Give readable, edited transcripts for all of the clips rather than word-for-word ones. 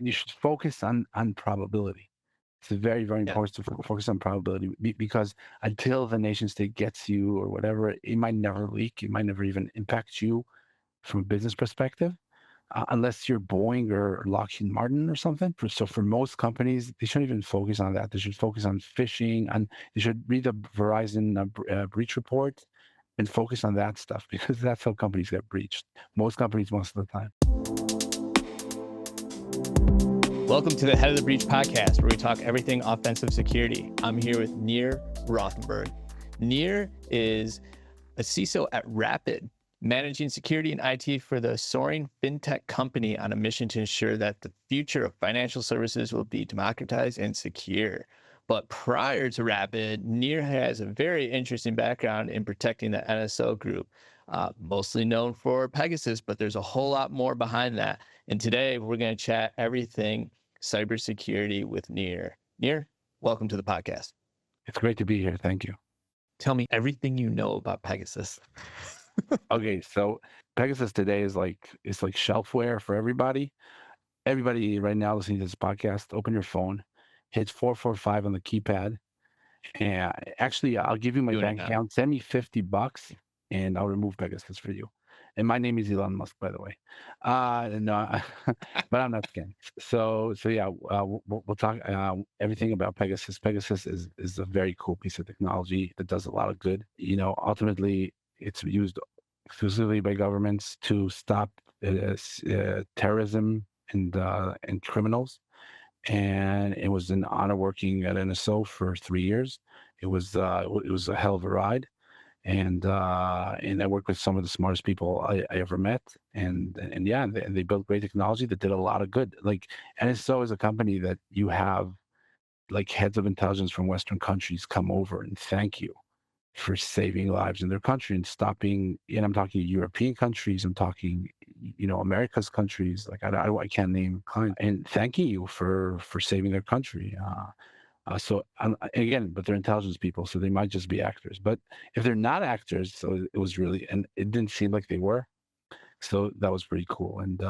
You should focus on probability. It's very, very Yeah. important to focus on probability because until the nation state gets you or whatever, it might never leak. It might never even impact you from a business perspective, unless you're Boeing or Lockheed Martin or something. So for most companies, they shouldn't even focus on that. They should focus on phishing, and they should read the Verizon breach report and focus on that stuff because that's how companies get breached. Most companies, most of the time. Welcome to the Head of the Breach podcast, where we talk everything offensive security. I'm here with Nir Rothenberg. Nir is a CISO at Rapyd, managing security and IT for the soaring fintech company on a mission to ensure that the future of financial services will be democratized and secure. But prior to Rapyd, Nir has a very interesting background in protecting the NSO Group, mostly known for Pegasus, but there's a whole lot more behind that. And today we're going to chat everything cybersecurity with Nir. Nir, welcome to the podcast. It's great to be here. Thank you. Tell me everything you know about Pegasus. Okay, so Pegasus today is it's like shelfware for everybody. Everybody right now listening to this podcast, open your phone, hit 445 on the keypad. And actually, I'll give you my Doing it bank now. account. Send me $50 and I'll remove Pegasus for you. And my name is Elon Musk, by the way. No, but I'm not scamming. So yeah, we'll talk everything about Pegasus. Pegasus is a very cool piece of technology that does a lot of good. Ultimately, it's used exclusively by governments to stop terrorism and criminals. And it was an honor working at NSO for 3 years. It was a hell of a ride, and I worked with some of the smartest people I ever met, and yeah, they built great technology that did a lot of good. Like NSO is a company that you have like heads of intelligence from Western countries come over and thank you for saving lives in their country and stopping. And I'm talking European countries. I'm talking, America's countries. Like I can't name clients and thanking you for saving their country. Again, but they're intelligence people, so they might just be actors. But if they're not actors, so it was really, and it didn't seem like they were. So that was pretty cool, and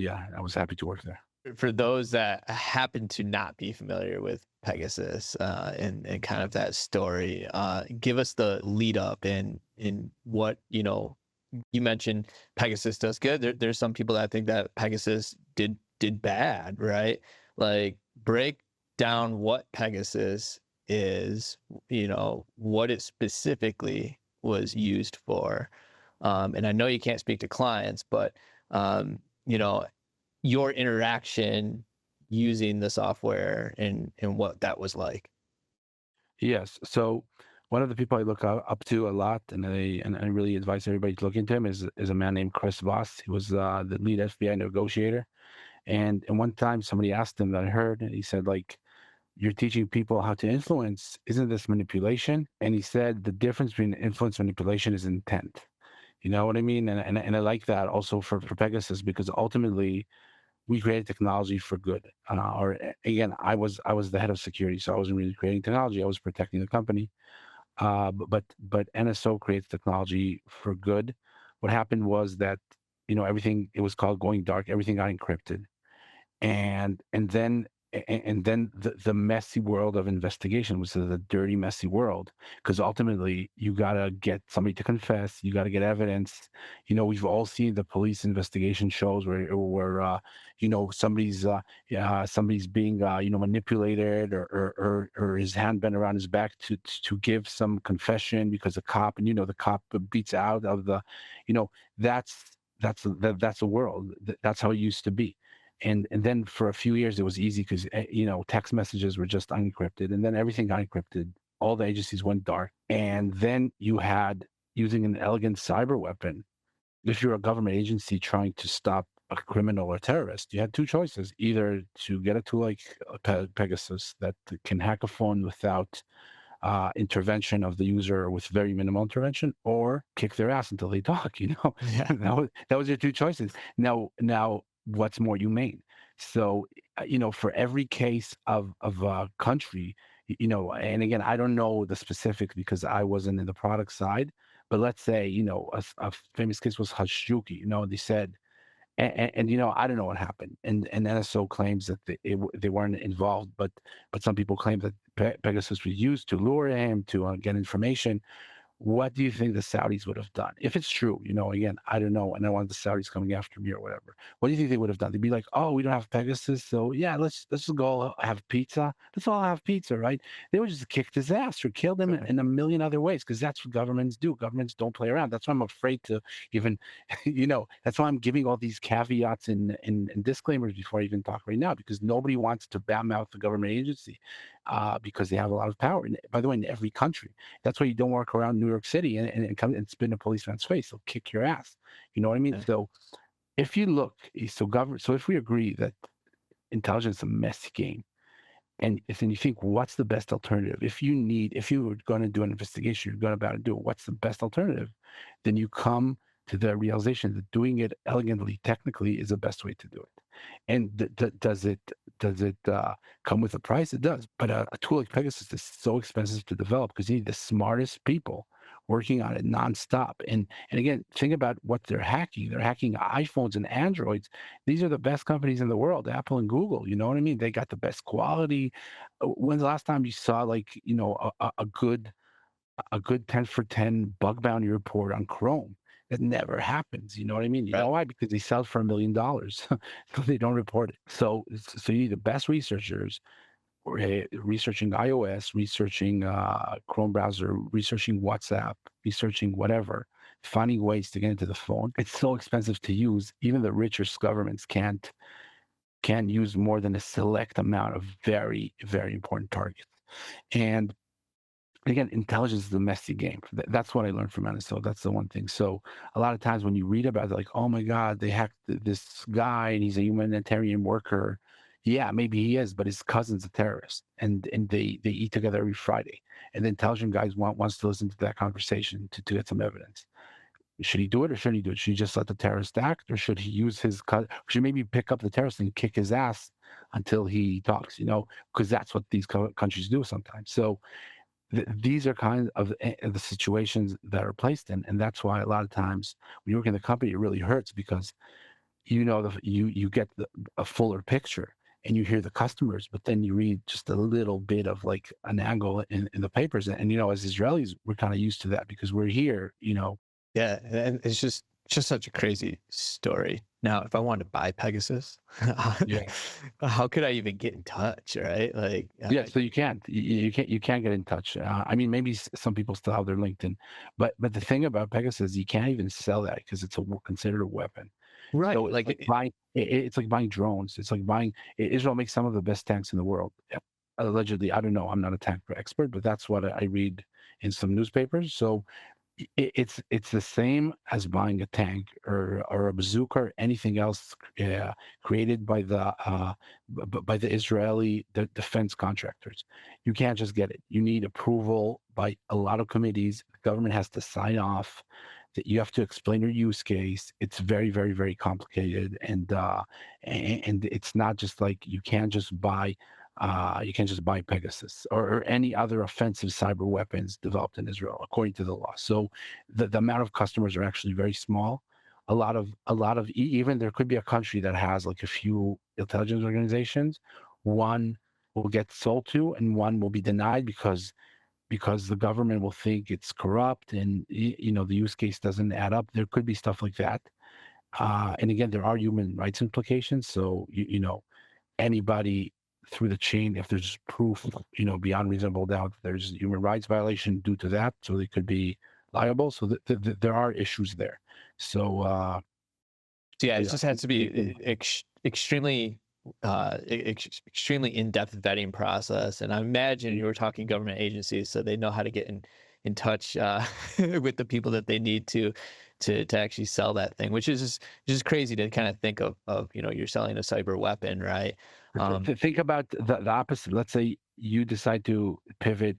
yeah, I was happy to work there. For those that happen to not be familiar with Pegasus and kind of that story, give us the lead up in what, you mentioned Pegasus does good. There's some people that think that Pegasus did bad, right? Like break down what Pegasus is, what it specifically was used for. And I know you can't speak to clients, but you know, your interaction using the software and what that was like. Yes. So one of the people I look up to a lot, and I really advise everybody to look into him is a man named Chris Voss. He was the lead FBI negotiator. And one time somebody asked him that I heard, and he said, like, you're teaching people how to influence. Isn't this manipulation? And he said the difference between influence and manipulation is intent. You know what I mean? And I like that also for Pegasus because ultimately we created technology for good. Again, I was the head of security, so I wasn't really creating technology. I was protecting the company. But NSO creates technology for good. What happened was that everything, it was called going dark. Everything got encrypted, and then the messy world of investigation was the dirty, messy world. Because ultimately, you gotta get somebody to confess. You gotta get evidence. We've all seen the police investigation shows where somebody's being manipulated or his hand bent around his back to give some confession because the cop, and the cop beats out of the, you know, that's the world. That's how it used to be. And then for a few years it was easy because text messages were just unencrypted, and then everything got encrypted. All the agencies went dark, and then you had using an elegant cyber weapon. If you're a government agency trying to stop a criminal or terrorist, you had two choices: either to get a tool like Pegasus that can hack a phone without intervention of the user or with very minimal intervention, or kick their ass until they talk. Yeah. That was your two choices. Now, what's more humane? So, for every case of a country, and again, I don't know the specifics because I wasn't in the product side, but let's say, a famous case was Hashtuki. They said And I don't know what happened. And NSO claims that they weren't involved, but some people claim that Pegasus was used to lure him to get information. What do you think the Saudis would have done? If it's true, again, I don't know. And I don't want the Saudis coming after me or whatever. What do you think they would have done? They'd be like, oh, we don't have Pegasus. So yeah, let's just go have pizza. Let's all have pizza, right? They would just kicked his ass or killed him in a million other ways because that's what governments do. Governments don't play around. That's why I'm afraid to even, that's why I'm giving all these caveats and disclaimers before I even talk right now, because nobody wants to badmouth the government agency because they have a lot of power. And by the way, in every country. That's why you don't walk around New York City and come and spit in a policeman's face. They'll kick your ass. You know what I mean? Yeah. So if you look, so if we agree that intelligence is a messy game, and then you think, what's the best alternative? If you were going to do an investigation, you're going about to do it, what's the best alternative? Then you come to the realization that doing it elegantly, technically, is the best way to do it. And does it come with a price? It does. But a tool like Pegasus is so expensive to develop because you need the smartest people working on it nonstop. And again, think about what they're hacking. They're hacking iPhones and Androids. These are the best companies in the world, Apple and Google. You know what I mean? They got the best quality. When's the last time you saw like a good 10 for 10 bug bounty report on Chrome? That never happens. You know what I mean? You know Right. why? Because they sell it for $1 million. So they don't report it. So you need the best researchers researching iOS, researching Chrome browser, researching WhatsApp, researching whatever, finding ways to get into the phone. It's so expensive to use. Even the richest governments can't use more than a select amount of very, very important targets. And again, intelligence is a messy game. That's what I learned from NSO. That's the one thing. So a lot of times when you read about it, like, oh my God, they hacked this guy and he's a humanitarian worker. Yeah, maybe he is, but his cousin's a terrorist, and they eat together every Friday. And the intelligent guys wants to listen to that conversation to get some evidence. Should he do it or shouldn't he do it? Should he just let the terrorist act, or should he use his should maybe pick up the terrorist and kick his ass until he talks? Because that's what these countries do sometimes. So these are kind of the situations that are placed in, and that's why a lot of times when you work in the company, it really hurts because you get a fuller picture and you hear the customers, but then you read just a little bit of like an angle in the papers, and as Israelis, we're kind of used to that because we're here. Yeah, and it's just such a crazy story. Now, if I wanted to buy Pegasus, Yeah. how could I even get in touch, right? Like, Yeah, so you can't get in touch. I mean, maybe some people still have their LinkedIn, but the thing about Pegasus, you can't even sell that because it's considered a weapon. So right, it's like it's like buying drones. It's like buying. Israel makes some of the best tanks in the world. Allegedly, I don't know. I'm not a tank expert, but that's what I read in some newspapers. So it's the same as buying a tank or a bazooka or anything else created by the Israeli defense contractors. You can't just get it. You need approval by a lot of committees. The government has to sign off. That you have to explain your use case. It's very, very, very complicated, and it's not just like you can't just buy Pegasus or any other offensive cyber weapons developed in Israel, according to the law. So the amount of customers are actually very small. Even there could be a country that has like a few intelligence organizations. One will get sold to, and one will be denied because the government will think it's corrupt and the use case doesn't add up. There could be stuff like that. And again, there are human rights implications. So anybody through the chain, if there's proof, beyond reasonable doubt, there's human rights violation due to that, so they could be liable. So there are issues there. So so yeah, it yeah, just has to be extremely extremely in-depth vetting process. And I imagine you were talking government agencies, so they know how to get in touch with the people that they need to actually sell that thing, which is just crazy to kind of think of you're selling a cyber weapon, right? think about the opposite. Let's say you decide to pivot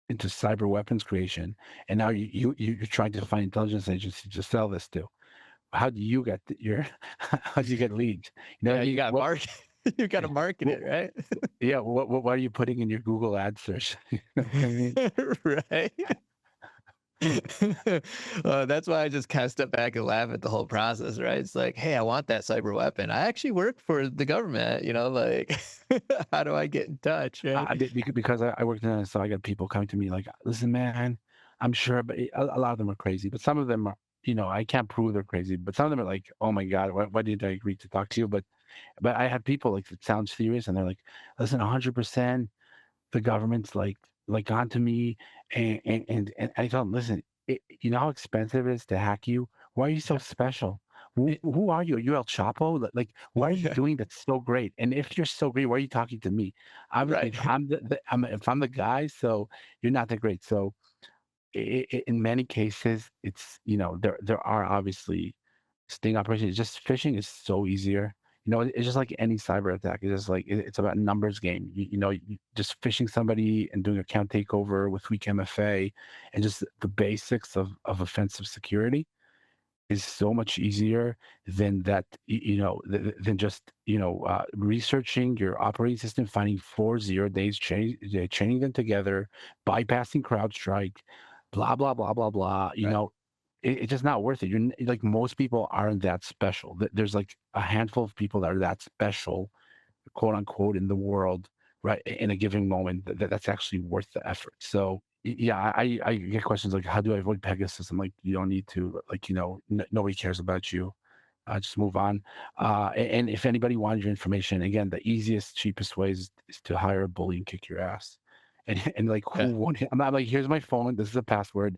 into cyber weapons creation, and now you're trying to find intelligence agencies to sell this to. How do you get how do you get leads? You know what Yeah, I you mean? got market, you got to market What, it, right? yeah, what are you putting in your Google ad search? You know what I mean? Right. That's why I just kind of step back and laugh at the whole process, right? It's like, hey, I want that cyber weapon. I actually work for the government, like, how do I get in touch, right? Because I worked in NSO, I got people coming to me like, "Listen, man, I'm sure," but a lot of them are crazy, but some of them are, I can't prove they're crazy, but some of them are like, "Oh my god, why did I agree to talk to you?" But I had people like that sound serious, and they're like, "Listen, 100%, the government's like onto me," and I tell them, "Listen, you know how expensive it is to hack you? Why are you so Yeah. special? Who are you? Are you El Chapo? Like, what are you Yeah. doing that's so great? And if you're so great, why are you talking to me? Obviously, Right. if I'm if I'm the guy, so you're not that great." So in many cases, it's there are obviously sting operations. Just phishing is so easier. It's just like any cyber attack. It's just like it's about a numbers game. Just phishing somebody and doing account takeover with weak MFA and just the basics of offensive security is so much easier than that, than just, researching your operating system, finding 4 0 days, chaining them together, bypassing CrowdStrike, blah, blah, blah, blah, blah. Right. It's just not worth it. Like most people aren't that special. There's like a handful of people that are that special, quote unquote, in the world, right? In a given moment, that's actually worth the effort. So yeah, I get questions like, how do I avoid Pegasus? I'm like, you don't need to. Like, nobody cares about you. Just move on. And if anybody wanted your information, again, the easiest, cheapest way is to hire a bully and kick your ass. And like, who Yeah. won't? I'm not like, here's my phone. This is a password.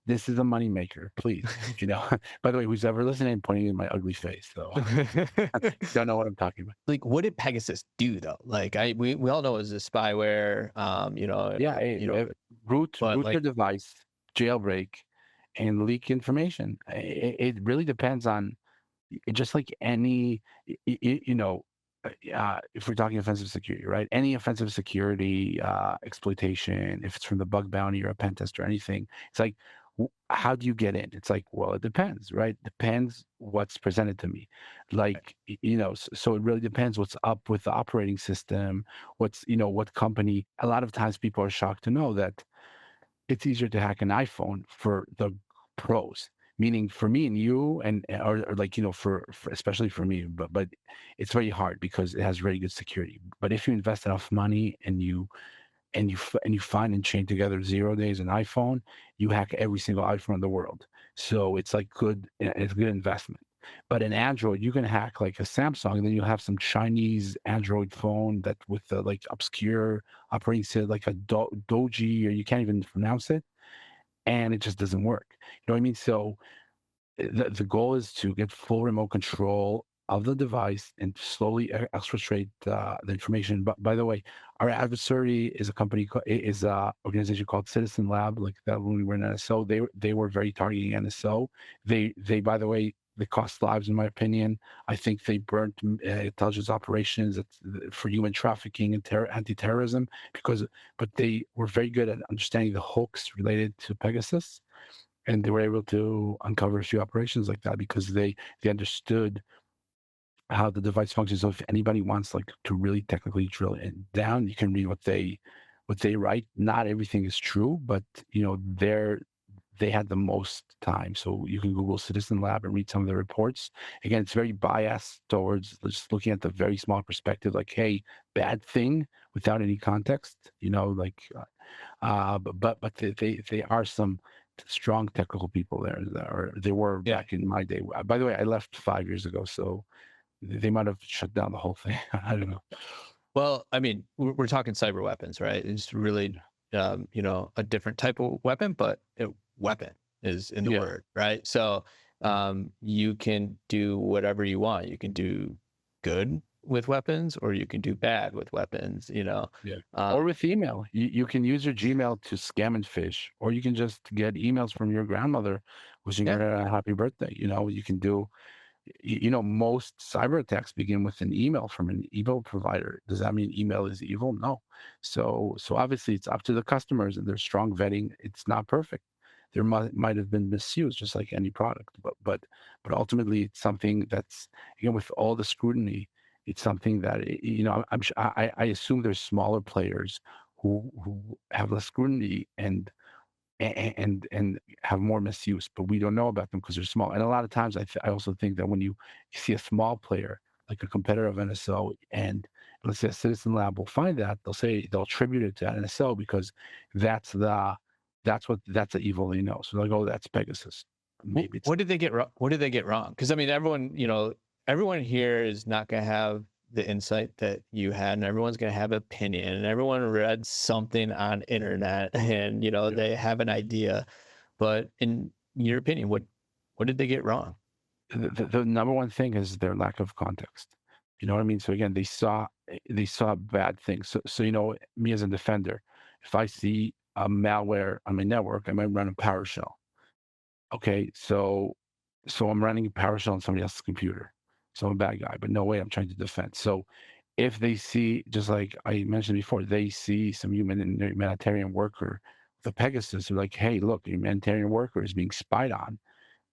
This is a moneymaker. Please, By the way, who's ever listening, pointing in my ugly face. So don't know what I'm talking about. Like, what did Pegasus do though? Like, we all know it was a spyware, Yeah, root but your like, device, jailbreak, and leak information. It really depends on just like any, if we're talking offensive security, right? Any offensive security exploitation, if it's from the bug bounty or a pen test or anything, it's like, how do you get in? It's like, well, it depends, right? Depends what's presented to me. Like, so it really depends what's up with the operating system, what company. A lot of times people are shocked to know that it's easier to hack an iPhone for the pros, meaning for me and you, or like for especially for me, but it's very hard because it has very good security. But if you invest enough money and you find and chain together 0 days an iPhone, you hack every single iPhone in the world. So it's like it's a good investment. But in Android, you can hack like a Samsung, and then you'll have some Chinese Android phone that with the like obscure operating system, like a Doji, or you can't even pronounce it, and it just doesn't work. You know what I mean? So the goal is to get full remote control of the device and slowly exfiltrate the information. But by the way, our adversary is a is a organization called Citizen Lab. Like that when we were in NSO, they were very targeting NSO. They by the way, they cost lives in my opinion. I think they burnt intelligence operations for human trafficking and anti-terrorism but they were very good at understanding the hooks related to Pegasus, and they were able to uncover a few operations like that because they understood how the device functions. So if anybody wants like to really technically drill it down, you can read what they write. Not everything is true, but they had the most time. So you can Google Citizen Lab and read some of the reports. Again, it's very biased towards just looking at the very small perspective, like, hey, bad thing without any context, like but they are some strong technical people there, or they were yeah. back in my day. By the way, I left 5 years ago, so they might have shut down the whole thing. I don't know. Well, I mean, we're talking cyber weapons, right? It's really, a different type of weapon, but weapon is in the Yeah, word, right? So, you can do whatever you want. You can do good with weapons, or you can do bad with weapons. yeah. Um, Or with email, you can use your Gmail to scam and fish, or you can just get emails from your grandmother wishing yeah, her a happy birthday. You can do most cyber attacks begin with an email from an email provider. Does that mean email is evil? No. So obviously it's up to the customers and their strong vetting. It's not perfect. There might have been misuse, just like any product, but ultimately it's something that's, again, with all the scrutiny, it's something that I assume there's smaller players who have less scrutiny, and and have more misuse, but we don't know about them because they're small. And a lot of times, I also think that when you see a small player like a competitor of NSO, and let's say a Citizen Lab will find that, they'll attribute it to NSO because that's the that's the evil they know. So they'll go, that's Pegasus. Maybe it's What did they get wrong? What did they get wrong? Because I mean, everyone, everyone here is not going to have the insight that you had, and everyone's going to have opinion, and everyone read something on internet, and yeah. they have an idea. But in your opinion, what did they get wrong? The number one thing is their lack of context. You know what I mean? So again, they saw bad things. So me as a defender, if I see a malware on my network, I might run a PowerShell. Okay, so I'm running a PowerShell on somebody else's computer. So I'm a bad guy, but no way I'm trying to defend. So if they see, just like I mentioned before, they see some humanitarian worker, the Pegasus, they're like, hey, look, the humanitarian worker is being spied on,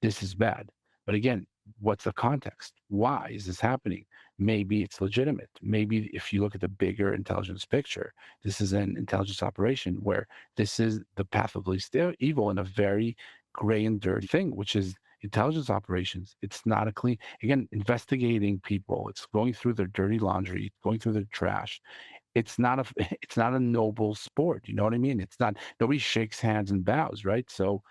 this is bad. But again, what's the context? Why is this happening? Maybe it's legitimate. Maybe if you look at the bigger intelligence picture, this is an intelligence operation where this is the path of least evil in a very gray and dirty thing, which is intelligence operations. It's not a clean, again, investigating people. It's going through their dirty laundry, going through their trash. It's not a it's not a noble sport. You know what I mean? It's not, nobody shakes hands and bows, right? So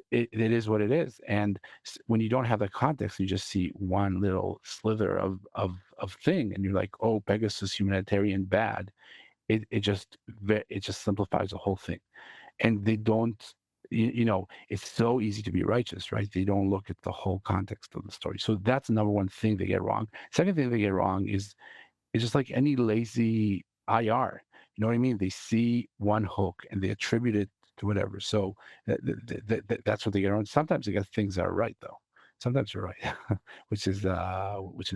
it is what it is. And when you don't have the context, you just see one little slither of thing, and you're like, oh, Pegasus humanitarian bad. It just simplifies the whole thing, and they don't. It's so easy to be righteous, right? They don't look at the whole context of the story. So that's the number one thing they get wrong. Second thing they get wrong is it's just like any lazy IR. You know what I mean? They see one hook and they attribute it to whatever. So that's what they get on. Sometimes they get things that are right, though. Sometimes they're right, which is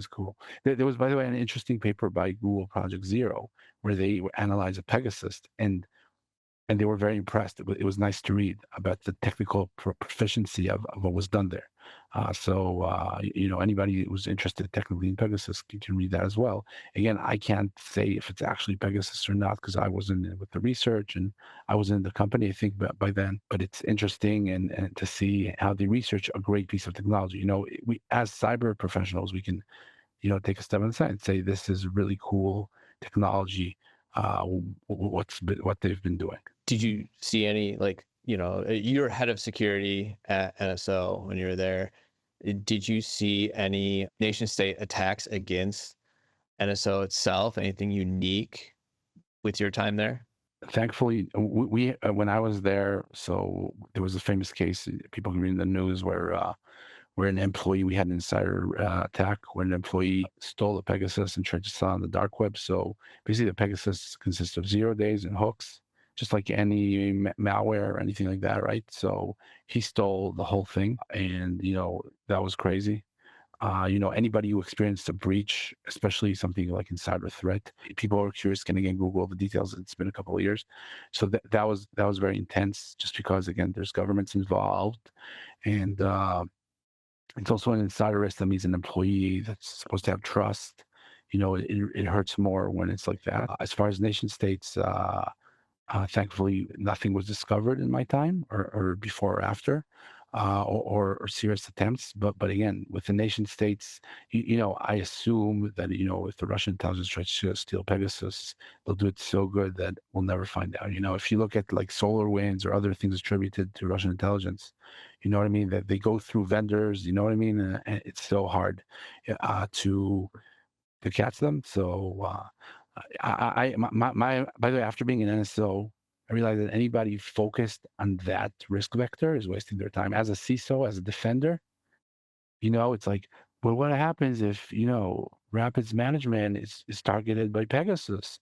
cool. There was, by the way, an interesting paper by Google Project Zero where they analyzed a Pegasus, and they were very impressed. It was nice to read about the technical proficiency of what was done there. Anybody who's interested technically in Pegasus can read that as well. Again, I can't say if it's actually Pegasus or not because I wasn't in with the research and I was in the company, I think, by then. But it's interesting and to see how they research a great piece of technology. We as cyber professionals, we can take a step inside and say this is really cool technology. What they've been doing. Did you see any, like, you're head of security at NSO when you were there? Did you see any nation state attacks against NSO itself? Anything unique with your time there? Thankfully, when I was there, so there was a famous case people can read in the news where an employee, we had an insider attack where an employee stole a Pegasus and tried to sell on the dark web. So basically, the Pegasus consists of 0 days and hooks, just like any malware or anything like that, right? So he stole the whole thing, and that was crazy. Anybody who experienced a breach, especially something like insider threat, people are curious, can again Google the details. It's been a couple of years, so that was very intense. Just because again, there's governments involved, and it's also an insider risk. That means an employee that's supposed to have trust. It hurts more when it's like that. As far as nation states, thankfully, nothing was discovered in my time or before or after, or serious attempts. But again, with the nation states, I assume that if the Russian intelligence tries to steal Pegasus, they'll do it so good that we'll never find out. If you look at like solar winds or other things attributed to Russian intelligence, you know what I mean, that they go through vendors. You know what I mean, and it's so hard to catch them. So by the way, after being an NSO, I realized that anybody focused on that risk vector is wasting their time. As a CISO, as a defender, it's like, well, what happens if Rapyd's management is targeted by Pegasus?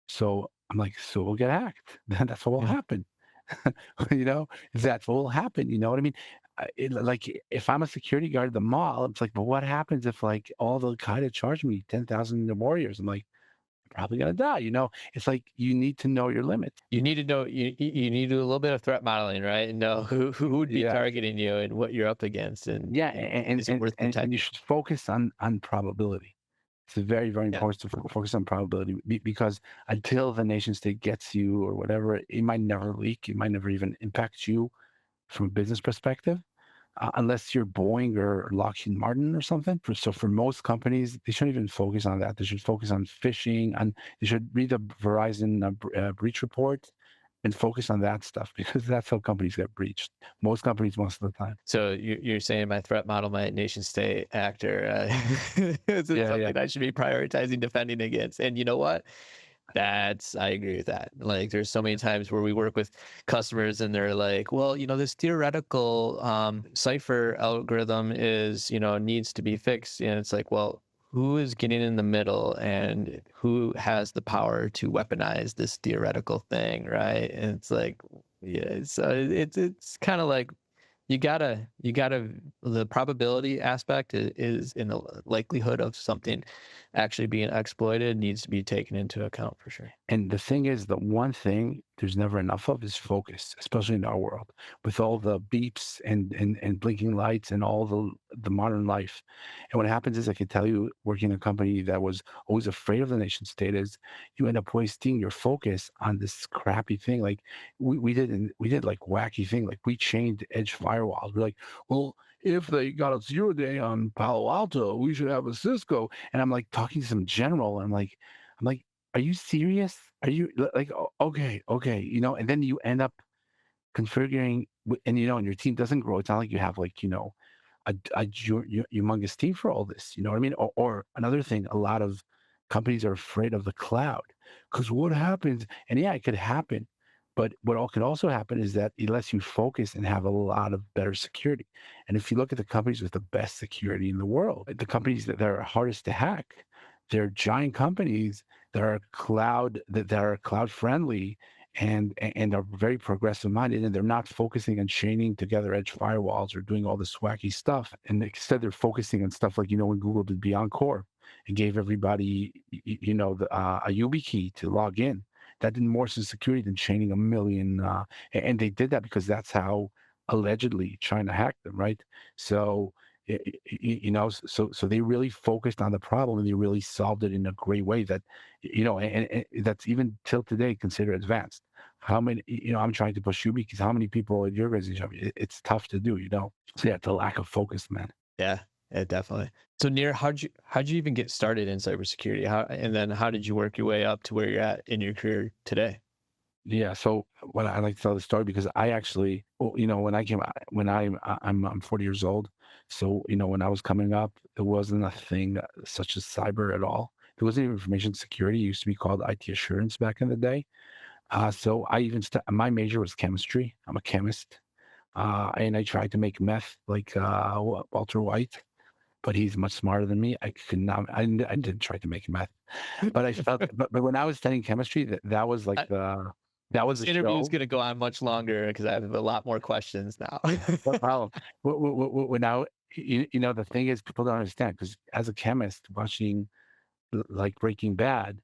So I'm like, so we'll get hacked. That's what will Yeah. happen. you know, that's what will happen. You know what I mean? Like if I'm a security guard at the mall, it's like, but what happens if like all the Al-Qaeda charge me 10,000 warriors? I'm like, probably gonna die. It's like you need to know your limits. You need to know, you need to do a little bit of threat modeling, right? And know who would be Yeah, targeting you and what you're up against, and yeah, is it worth and you protecting? should focus on probability. It's very very Yeah. important to focus on probability because until the nation state gets you or whatever, it might never leak. It might never even impact you. from a business perspective, unless you're Boeing or Lockheed Martin or something. So for most companies, they shouldn't even focus on that. They should focus on phishing, and they should read the Verizon breach report and focus on that stuff because that's how companies get breached. Most companies, most of the time. So you're saying my threat model, my nation state actor, is it Yeah, yeah. something I should be prioritizing defending against? And you know what? I agree with that. Like, there's so many times where we work with customers and they're like, well, this theoretical cipher algorithm is, needs to be fixed. And it's like, well, who is getting in the middle and who has the power to weaponize this theoretical thing, right? And it's like, yeah, so it's kind of like you gotta the probability aspect is in the likelihood of something actually being exploited needs to be taken into account for sure. And the thing is, the one thing there's never enough of is focus, especially in our world, with all the beeps and blinking lights and all the modern life. And what happens is, I can tell you, working in a company that was always afraid of the nation state, is you end up wasting your focus on this crappy thing. Like we did like wacky thing, like we changed edge firewalls. We're like, well, if they got a 0 day on Palo Alto, we should have a Cisco. And I'm like talking to some general, and I'm like, are you serious? Are you like, okay, okay, and then you end up configuring, and and your team doesn't grow. It's not like you have like, a humongous team for all this. You know what I mean? Or another thing, a lot of companies are afraid of the cloud because what happens, and yeah, it could happen. But what all could also happen is that it lets you focus and have a lot of better security. And if you look at the companies with the best security in the world, the companies that are hardest to hack, they're giant companies that are cloud friendly and are very progressive minded, and they're not focusing on chaining together edge firewalls or doing all this wacky stuff. And instead they're focusing on stuff like, when Google did Beyond Core and gave everybody a YubiKey to log in. That did more to security than chaining a million, and they did that because that's how allegedly China hacked them, right? So so they really focused on the problem, and they really solved it in a great way that, and that's even till today considered advanced. How many, I'm trying to push you because how many people at your guys' job, it's tough to do. So yeah, it's a lack of focus, man. Yeah, yeah, definitely. So Nir, how'd you even get started in cybersecurity? And then how did you work your way up to where you're at in your career today? Yeah, so what I like to tell the story because I actually, well, when I came, when I'm 40 years old, so when I was coming up, there wasn't a thing such as cyber at all. There wasn't even information security. It used to be called IT assurance back in the day. So I even my major was chemistry. I'm a chemist, and I tried to make meth like Walter White, but he's much smarter than me. I could not. I didn't try to make meth, but I felt. But when I was studying chemistry, that was like I, that was this the interview is show. going to go on much longer because I have a lot more questions now. No problem. When the thing is, people don't understand because as a chemist watching like Breaking Bad,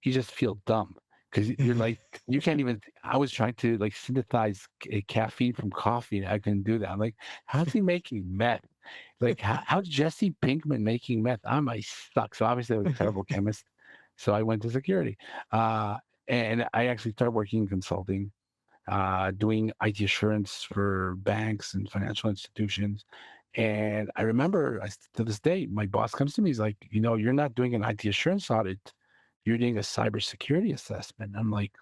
you just feel dumb because you're like you can't even. I was trying to like synthesize caffeine from coffee, and I couldn't do that. I'm like, how's he making meth? Like, how's Jesse Pinkman making meth? I might suck. So obviously, I was a terrible chemist. So I went to security, uh, and I actually started working in consulting, doing IT assurance for banks and financial institutions. And I remember, to this day, my boss comes to me. He's like, you're not doing an IT assurance audit. You're doing a cybersecurity assessment. I'm like,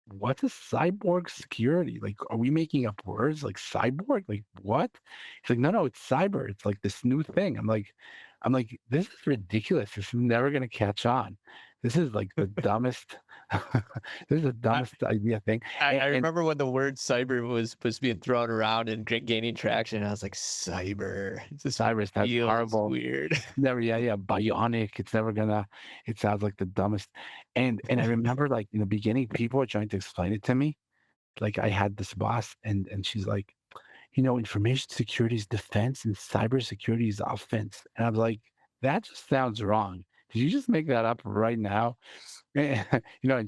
what's a cyborg security? Like, are we making up words like cyborg? Like what? He's like, no, no, it's cyber. It's like this new thing. I'm like, this is ridiculous. This is never gonna catch on. This is like the dumbest. This is the I, dumbest idea thing. I And remember when the word cyber was being thrown around and gaining traction. I was like, cyber. It just Cyrus, that's feels horrible. weird. Never, yeah, yeah, bionic. It's never gonna. It sounds like the dumbest. And I remember, like in the beginning, people were trying to explain it to me. Like I had this boss, and she's like, information security is defense and cybersecurity is offense. And I was like, that just sounds wrong. Did you just make that up right now? And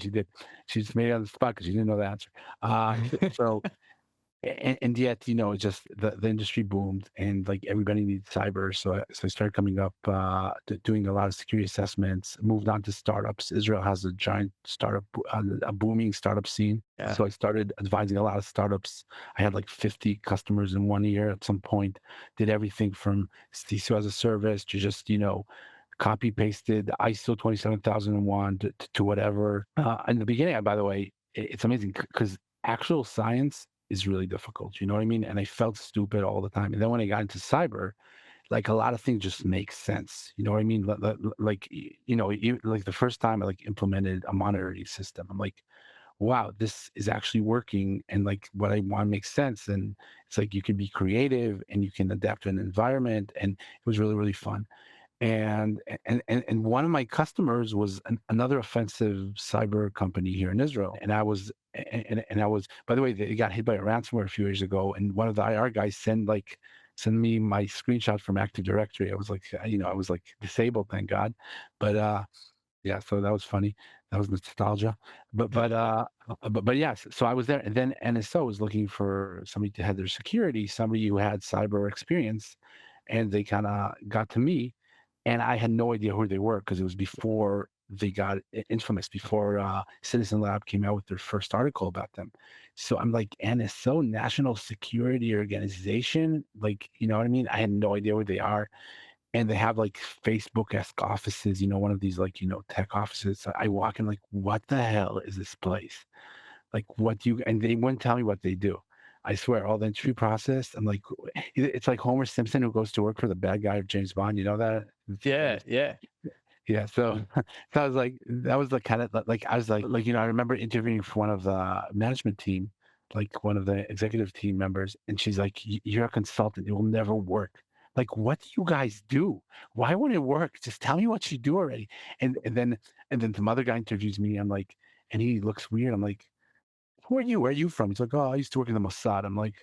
she did. She just made it on the spot because she didn't know the answer. So and yet, it just the industry boomed and like everybody needs cyber. So I started coming up, doing a lot of security assessments, moved on to startups. Israel has a giant a booming startup scene. Yeah. So I started advising a lot of startups. I had like 50 customers in 1 year at some point, did everything from CISO as a service to just, copy pasted ISO 27001 to whatever. In the beginning, by the way, it's amazing because actual science is really difficult. You know what I mean? And I felt stupid all the time. And then when I got into cyber, like a lot of things just make sense. You know what I mean? Like, like the first time I like implemented a monitoring system, I'm like, wow, this is actually working. And like what I want makes sense. And it's like you can be creative and you can adapt to an environment. And it was really, really fun. And one of my customers was another offensive cyber company here in Israel, and I was, by the way, they got hit by a ransomware a few years ago, and one of the IR guys send me my screenshot from Active Directory. I was like, I was like disabled, thank God, but yeah, so that was funny. That was nostalgia. But yes, so I was there, and then NSO was looking for somebody to head their security, somebody who had cyber experience, and they kind of got to me, and I had no idea who they were because it was before they got infamous, before Citizen Lab came out with their first article about them. So I'm like, NSO, National Security Organization, like, you know what I mean? I had no idea where they are, and they have like Facebook-esque offices, one of these like, tech offices. So I walk in like, what the hell is this place? Like, what do you, and they wouldn't tell me what they do. I swear, all the interview process, I'm like, it's like Homer Simpson who goes to work for the bad guy of James Bond. You know that? Yeah. Yeah. Yeah. So, so I was like, that was the kind of like, I was like, I remember interviewing for one of the management team, like one of the executive team members, and she's like, You're a consultant. It will never work." Like, what do you guys do? Why won't it work? Just tell me what you do already. And then some other guy interviews me. I'm like, and he looks weird. I'm like, who are you? Where are you from? He's like, oh, I used to work in the Mossad. I'm like,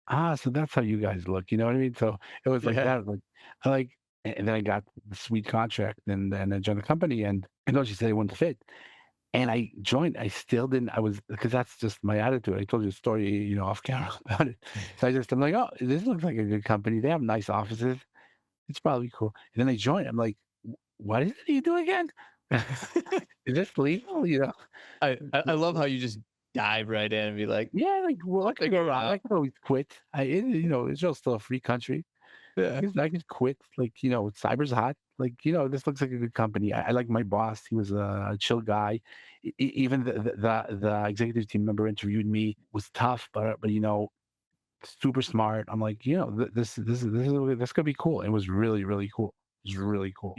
so that's how you guys look. You know what I mean? So it was like Yeah. that. Like, I like, and then I got the sweet contract, and then I joined the company, and I know she said it wouldn't fit. And I joined. I still didn't. I was, because that's just my attitude. I told you a story, off camera about it. So I'm like, oh, this looks like a good company. They have nice offices. It's probably cool. And then I joined. I'm like, what is it you do again? Is this legal? I love how you just dive right in and be like, Yeah, like, well, I could go figure it wrong. I out. could always quit. Israel's still a free country. Yeah. I could quit. Like, cyber's hot. Like, this looks like a good company. I like my boss. He was a chill guy. Even the executive team member interviewed me, was tough, but super smart. I'm like, this could be cool. It was really, really cool. It was really cool.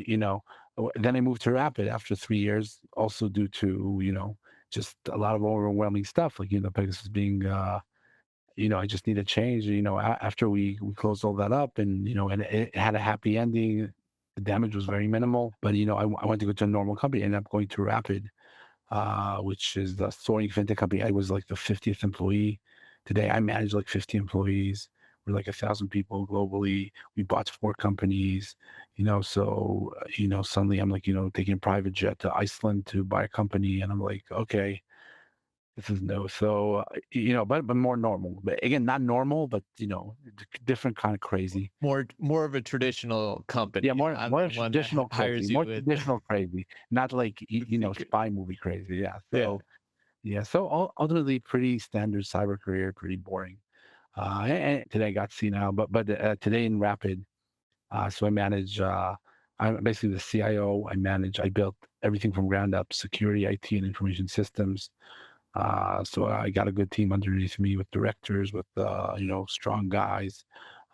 Then I moved to Rapid after 3 years, also due to, just a lot of overwhelming stuff, like, Pegasus being, I just need a change. After we closed all that up, and it had a happy ending. The damage was very minimal, but I wanted to go to a normal company. I ended up going to Rapid, which is the soaring fintech company. I was like the 50th employee. Today, I manage like 50 employees. We're like 1,000 people globally. We bought 4 companies. Suddenly I'm like, taking a private jet to Iceland to buy a company, and I'm like, okay, this is no. So, but more normal. But again, not normal, but different kind of crazy. More of a traditional Yeah, company, more not more the one that traditional crazy. hires you More with traditional crazy. Not like the secret. spy movie crazy. Yeah. Yeah. So yeah. So ultimately, pretty standard cyber career, pretty boring. And today I got senile, but today in Rapid, so I manage. I'm basically the CIO. I built everything from ground up: security, IT, and information systems. So I got a good team underneath me with directors, with strong guys,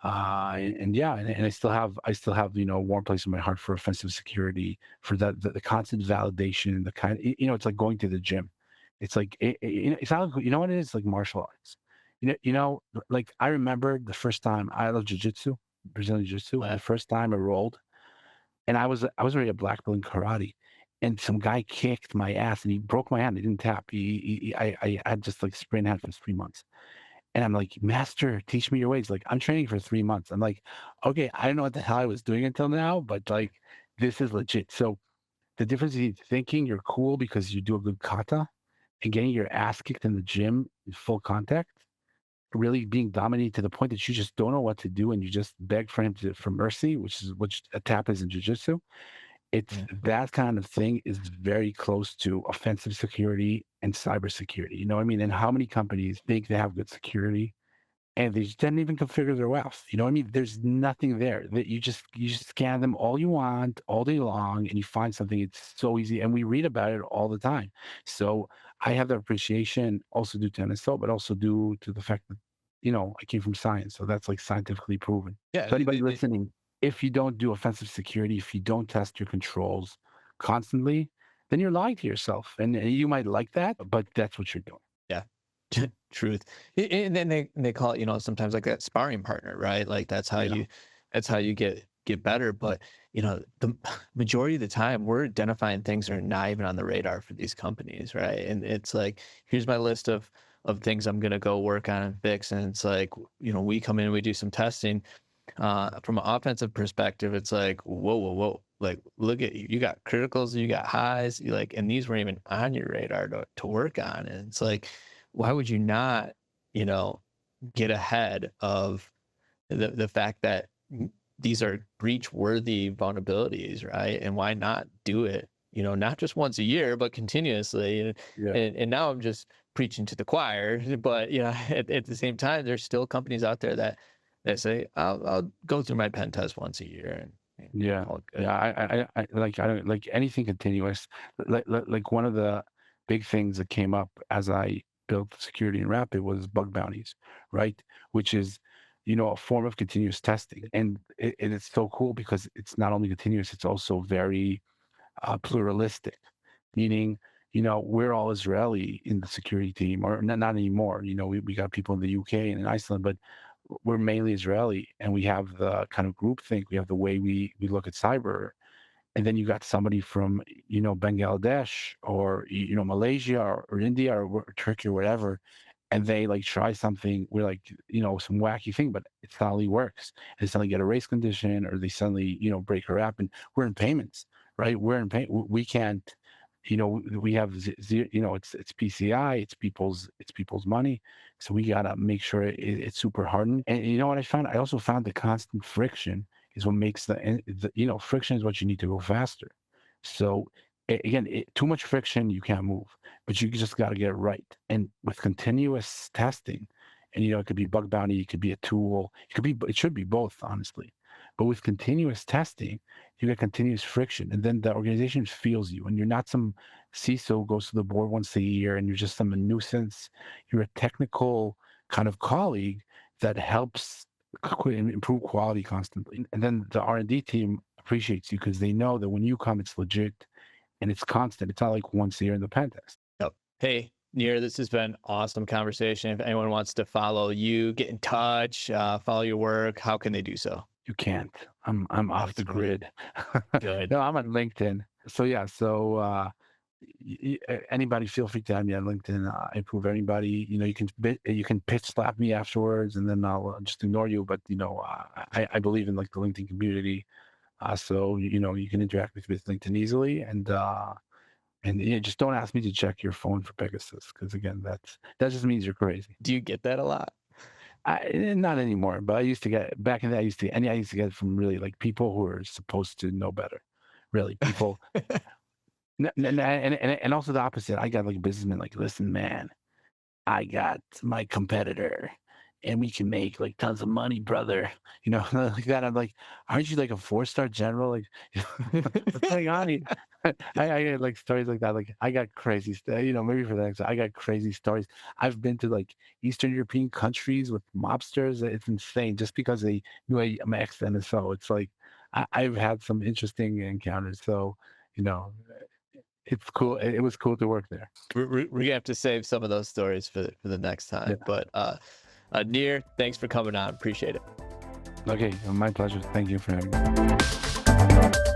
and yeah, and I still have a warm place in my heart for offensive security, for the constant validation, the kind, it's like going to the gym. It's like it's not, what it is, like martial arts. Like I remember the first time I love jujitsu, Brazilian jiu-jitsu, and the Well, first time I rolled, and I was already a black belt in karate, and some guy kicked my ass, and he broke my hand. He didn't tap. I had just like sprained hand for 3 months, and I'm like, Master, teach me your ways. Like, I'm training for 3 months. I'm like, okay, I don't know what the hell I was doing until now, but like, this is legit. So the difference between thinking you're cool because you do a good kata and getting your ass kicked in the gym in full contact, really being dominated to the point that you just don't know what to do, and you just beg for him for mercy, which a tap is in jujitsu. It's Yeah. that kind of thing is very close to offensive security and cybersecurity. You know what I mean? And how many companies think they have good security and they just didn't even configure their WAF. You know what I mean? There's nothing there. That you just scan them all you want all day long, and you find something. It's so easy, and we read about it all the time. So I have that appreciation also due to NSO, but also due to the fact that I came from science, so that's like scientifically proven. Yeah. So anybody listening, if you don't do offensive security, if you don't test your controls constantly, then you're lying to yourself, and you might like that, but that's what you're doing. Yeah. Truth. And then they call it, sometimes like that sparring partner, right? Like Yeah. that's how you get better. But the majority of the time we're identifying things that are not even on the radar for these companies, right? And it's like, here's my list of things I'm gonna go work on and fix. And it's like, we come in, we do some testing. From an offensive perspective, it's like, whoa, whoa, whoa. Like, look at you got criticals, you got highs, and these weren't even on your radar to work on. And it's like, why would you not, get ahead of the fact that these are breach worthy vulnerabilities, right? And why not do it, not just once a year, but continuously. And, Yeah. and now I'm just preaching to the choir, but at the same time, there's still companies out there that say, I'll go through my pen test once a year and Yeah, call it good. yeah. I don't like anything continuous. Like one of the big things that came up as I built security in Rapid was bug bounties, right? Which is, a form of continuous testing, and it's so cool because it's not only continuous, it's also very pluralistic, meaning, we're all Israeli in the security team, or not anymore. We got people in the UK and in Iceland, but we're mainly Israeli, and we have the kind of group think. We have the way we look at cyber, and then you got somebody from Bangladesh or Malaysia or India or Turkey or whatever, and they like try something. We're like some wacky thing, but it suddenly works. And they suddenly get a race condition, or they suddenly break her app, and we're in payments, right? We're in pay. We can't. We have it's PCI, it's people's money, so we gotta make sure it's super hardened. And you know what I found? I also found the constant friction is what makes friction is what you need to go faster. So again, too much friction, you can't move, but you just got to get it right. And with continuous testing, and it could be bug bounty, it could be a tool, it should be both, honestly. But with continuous testing, you get continuous friction, and then the organization feels you, and you're not some CISO who goes to the board once a year, and you're just some nuisance. You're a technical kind of colleague that helps improve quality constantly. And then the R&D team appreciates you because they know that when you come, it's legit and it's constant. It's not like once a year in the pen test. Yep. Hey, Nir, this has been awesome conversation. If anyone wants to follow you, get in touch, follow your work, how can they do so? You can't. I'm off the grid. Good. No, I'm on LinkedIn. So yeah, anybody feel free to add me on LinkedIn. I approve anybody. You can pitch slap me afterwards, and then I'll just ignore you. But I believe in like the LinkedIn community. So you can interact with LinkedIn easily, and just don't ask me to check your phone for Pegasus, because again, that just means you're crazy. Do you get that a lot? Not anymore, but I used to get back in that. I used to get it from really like people who are supposed to know better. Really, people. And also the opposite. I got like businessmen like, listen, man, I got my competitor, and we can make like tons of money, brother. Like that. I'm like, aren't you like a 4-star general? Like, what's going on here? I get like stories like that. Like, I got crazy, maybe for the next, I got crazy stories. I've been to like Eastern European countries with mobsters. It's insane just because they knew I'm ex-NSO. It's like, I've had some interesting encounters. So, it's cool. It was cool to work there. We're gonna have to save some of those stories for the next time. Yeah. But Nir, thanks for coming on. Appreciate it. Okay, my pleasure. Thank you for having me.